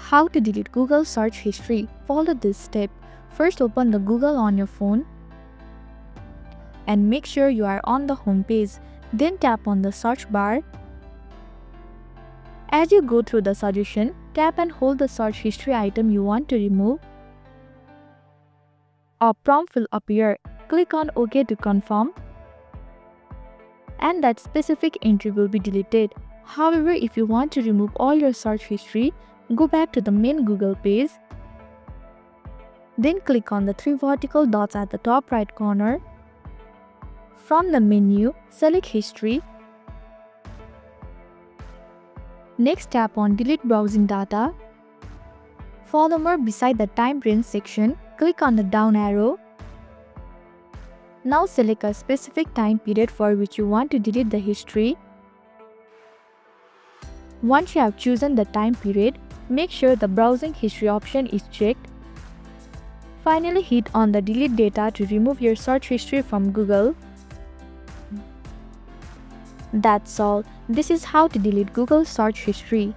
How to delete Google search history. Follow this step. First, open the Google on your phone and make sure you are on the home page. Then tap on the search bar. As you go through the suggestion, tap and hold the search history item you want to remove. A prompt will appear. Click on OK to confirm, and that specific entry will be deleted. However, if you want to remove all your search history, go back to the main Google page. Then click on the three vertical dots at the top right corner. From the menu, select History. Next, tap on Delete Browsing Data. Furthermore, beside the Time Range section, click on the down arrow. Now select a specific time period for which you want to delete the history. Once you have chosen the time period, make sure the browsing history option is checked. Finally, hit on the delete data to remove your search history from Google. That's all. This is how to delete Google search history.